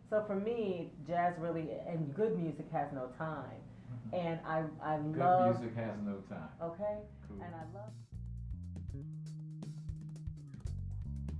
So for me, jazz really and good music has no time, and I Good love. music has no time. Okay, Cool. and I love.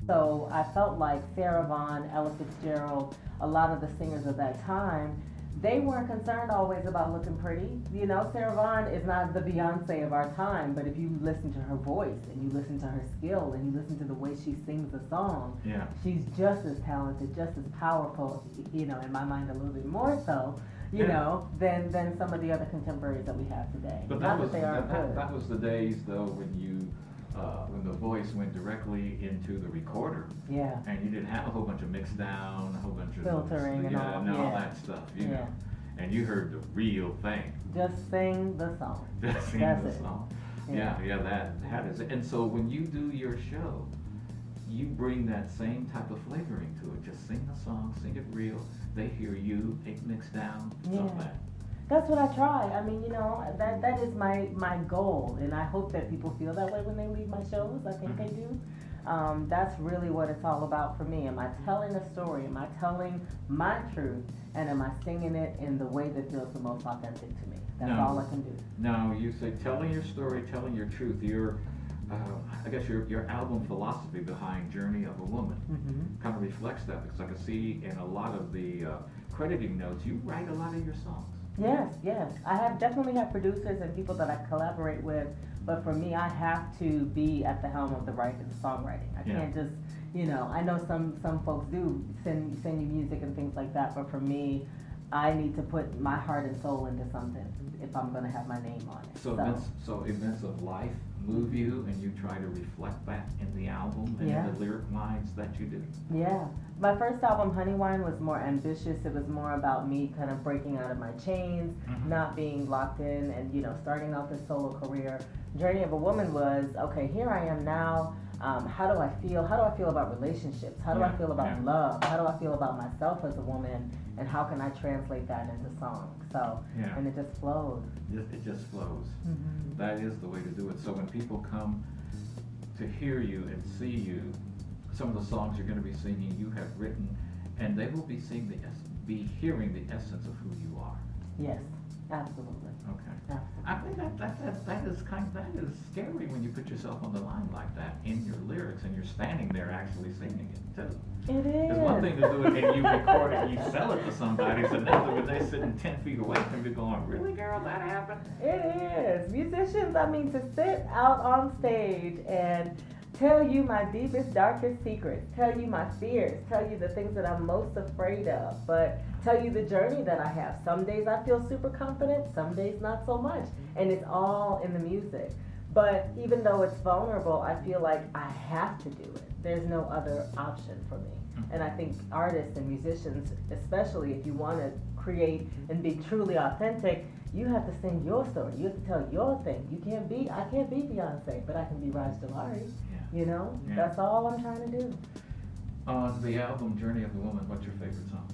So I felt like Sarah Vaughan, Ella Fitzgerald, a lot of the singers of that time, they weren't concerned always about looking pretty. You know, Sarah Vaughan is not the Beyonce of our time, but if you listen to her voice and you listen to her skill and you listen to the way she sings the song, Yeah. she's just as talented, just as powerful, you know, in my mind a little bit more so, you Yeah. know, than some of the other contemporaries that we have today. But Not that was they aren't good. that was the days though when the voice went directly into the recorder, Yeah. and you didn't have a whole bunch of mix down, a whole bunch of Filtering and yeah, all, and all yeah. that stuff, you Yeah. know, and you heard the real thing. Just sing the song. Just sing That's the it. song. Yeah. Yeah, that is it. And so when you do your show, you bring that same type of flavoring to it. Just sing the song, sing it real. They hear you, it mixed down, Yeah. stuff like that. That's what I try. I mean, you know, that is my goal, and I hope that people feel that way when they leave my shows. I think they do. That's really what it's all about for me. Am I telling a story? Am I telling my truth? And am I singing it in the way that feels the most authentic to me? That's No. all I can do. Now, you say telling your story, telling your truth. I guess your album philosophy behind Journey of a Woman Mm-hmm. kind of reflects that, because I can see in a lot of the crediting notes, you write a lot of your songs. Yes. I definitely have producers and people that I collaborate with, but for me, I have to be at the helm of the writing, the songwriting. I Yeah. can't just, you know, I know some folks do send you music and things like that, but for me, I need to put my heart and soul into something if I'm going to have my name on it. So events of life move you, and you try to reflect that in the album and Yeah. in the lyric lines that you do. Yeah. My first album, Honey Wine, was more ambitious. It was more about me kind of breaking out of my chains, Mhm. not being locked in, and, you know, starting out this solo career. Journey of a Woman was, okay, here I am now. How do I feel? How do I feel about relationships? How do I Yeah, feel about yeah. love? How do I feel about myself as a woman? And how can I translate that into song? So, Yeah. and it just flowed. It just flows. Mm-hmm. That is the way to do it. So when people come to hear you and see you, some of the songs you're going to be singing, you have written, and they will be seeing be hearing the essence of who you are. Yes, absolutely. Okay. Absolutely. I think that is scary when you put yourself on the line like that in your lyrics, and you're standing there actually singing it too. It is. It's one thing to do it and you record it and you sell it to somebody. It's another when they're sitting 10 feet away from you going, really, girl, that happened? It is. Musicians, I mean, to sit out on stage and tell you my deepest, darkest secrets, tell you my fears, tell you the things that I'm most afraid of, but tell you the journey that I have. Some days I feel super confident, some days not so much, and it's all in the music. But even though it's vulnerable, I feel like I have to do it. There's no other option for me. And I think artists and musicians, especially if you want to create and be truly authentic, you have to sing your story. You have to tell your thing. I can't be Beyonce, but I can be Rajdulari. Yeah. You know? Yeah. That's all I'm trying to do. On the album Journey of the Woman, what's your favorite song?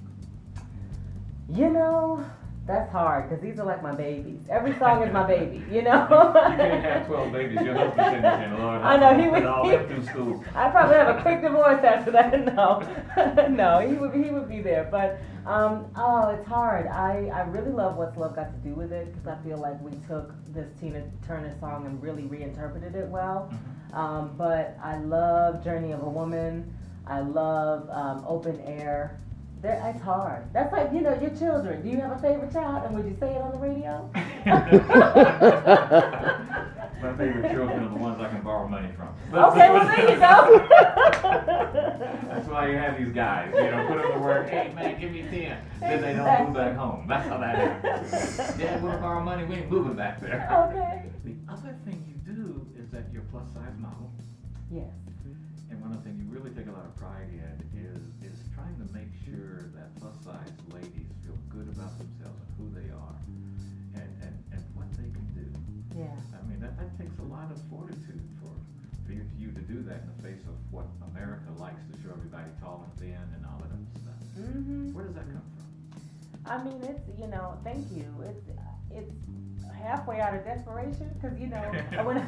You know, that's hard because these are like my babies. Every song is my baby, you know? You can't have 12 babies. Your husband sitting there saying, Lord, I know, he would- put all them through school. I probably have a quick divorce after that. No, no, he would be there. But oh, it's hard. I really love What's Love Got to Do with It, because I feel like we took this Tina Turner song and really reinterpreted it well. But I love Journey of a Woman. I love Open Air. It's hard. That's like, you know, your children. Do you have a favorite child, and would you say it on the radio? My favorite children are the ones I can borrow money from. Okay, well there you go. That's why you have these guys, you know, put them to work, hey man, give me 10. Then they don't move back home. That's how that happens. Dad, we'll borrow money, we ain't moving back there. Okay. The other thing you do is that you're plus size model. Yes. And one of the things you really take a lot of pride in is trying to make sure that plus size ladies feel good about themselves and who they are and what they can do. Yeah. I mean, that takes a lot of fortitude for you to do that in the face of what America likes to show everybody tall and thin and all that other stuff. Mhm. Where does that come from? I mean, it's, you know, thank you. It's halfway out of desperation, because when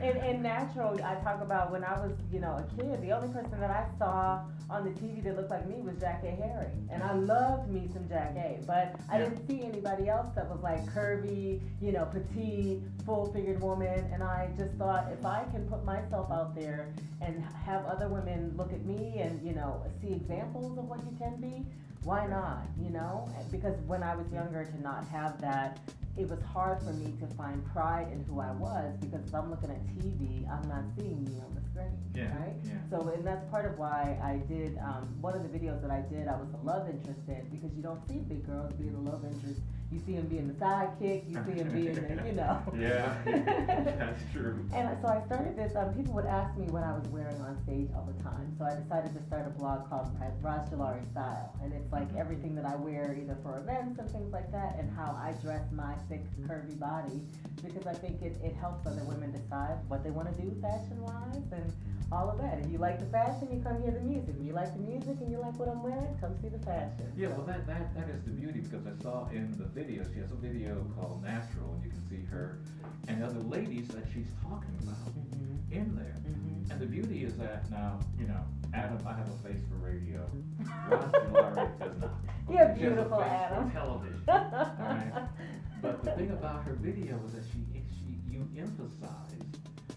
in natural, I talk about when I was a kid, the only person that I saw on the TV that looked like me was Jack A. Harry, and I loved me some Jack A. But I didn't see anybody else that was like curvy, petite, full-figured woman, and I just thought if I can put myself out there and have other women look at me and see examples of what you can be, why not? Because when I was younger, to not have that, it was hard for me to find pride in who I was, because if I'm looking at TV, I'm not seeing me on the screen, right? Yeah. So, and that's part of why I did, one of the videos that I did, I was a love interest in, because you don't see big girls being a love interest. You see them being the sidekick, you see them being the, Yeah, that's true. And so I started this, people would ask me what I was wearing on stage all the time. So I decided to start a blog called Rajdulari Style. And it's like everything that I wear either for events and things like that, and how I dress my thick, curvy body, because I think it helps other women decide what they want to do fashion-wise and all of that. If you like the fashion, you come hear the music. If you like the music and you like what I'm wearing, come see the fashion. Yeah, well, that is the beauty, because I saw in the video, she has a video called Natural, and you can see her and other ladies that she's talking about in there. And the beauty is that now, Adam, I have a face for radio. Rajdulari does not. You're She has a beautiful, face Adam. for television. All right? But the thing about her video is that you emphasize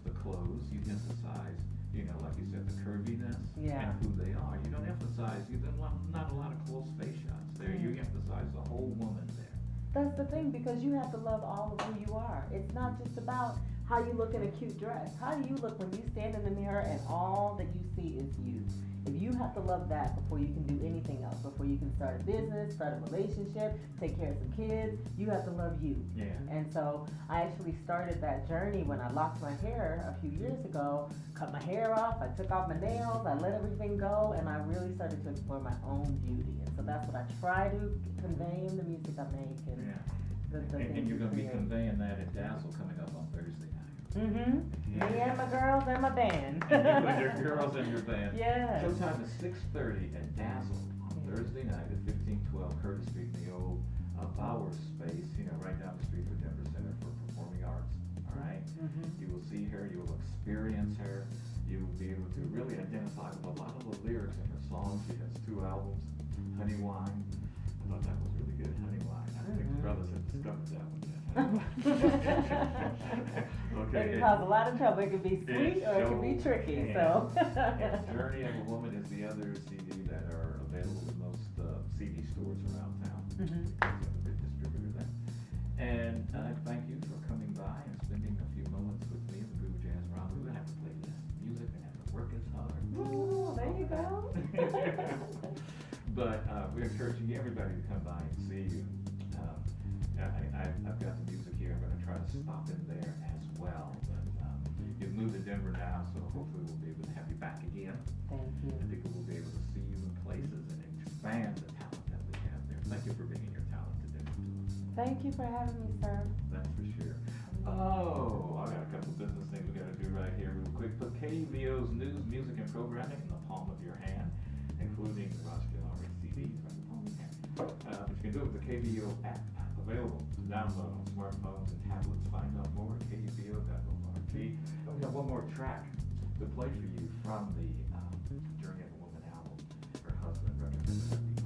the clothes, you emphasize, like you said, the curviness and who they are. You don't emphasize, not a lot of close face shots there. You emphasize the whole woman there. That's the thing, because you have to love all of who you are. It's not just about how you look in a cute dress. How do you look when you stand in the mirror and all that you see is you? If you have to love that before you can do anything else, before you can start a business, start a relationship, take care of some kids, you have to love you. Yeah. And so I actually started that journey when I locked my hair a few years ago, cut my hair off, I took off my nails, I let everything go, and I really started to explore my own beauty. And so that's what I try to convey in the music I make. And you're going to be conveying that at Dazzle coming up on Thursday night. Me and my girls and my band. And you and your girls and your band. Yeah. Showtime is 6:30 at Dazzle on Thursday night at 1512 Curtis Street in the old Bowers space, right down the street from Denver Center for Performing Arts. All right. You will see her. You will experience her. You will be able to really identify with a lot of the lyrics in her songs. She has 2 albums, Honey Wine. I thought that was really good, Honey Wine. I think the brothers have discovered that one yet. Okay. It can cause a lot of trouble. It can be sweet or it can be tricky. So. And Journey of a Woman is the other CD that are available in most CD stores around town. The big distributor there. And I thank you for coming by and spending a few moments with me at the Groove Jazz Rendezvous. We're going to have to play this music and have to work as hard. Ooh, there you go. But we're encouraging everybody to come by and see you. I've got the music here. I'm going to try to stop in there as well. But you've moved to Denver now, so hopefully we'll be able to have you back again. Thank you. And people will be able to see you in places and expand the talent that we have there. Thank you for bringing your talent to Denver to us. Thank you for having me, sir. That's for sure. Oh, I got a couple business things we got to do right here real quick. Put KUVO's news, music, and programming in the palm of your hand, including the Rajdulari CDs right in the palm of your hand. But you can do it with the KUVO app, available to download on smartphones and tablets. Find out more at kuvo.org. We have one more track to play for you from the Journey of a Woman album. Her husband represented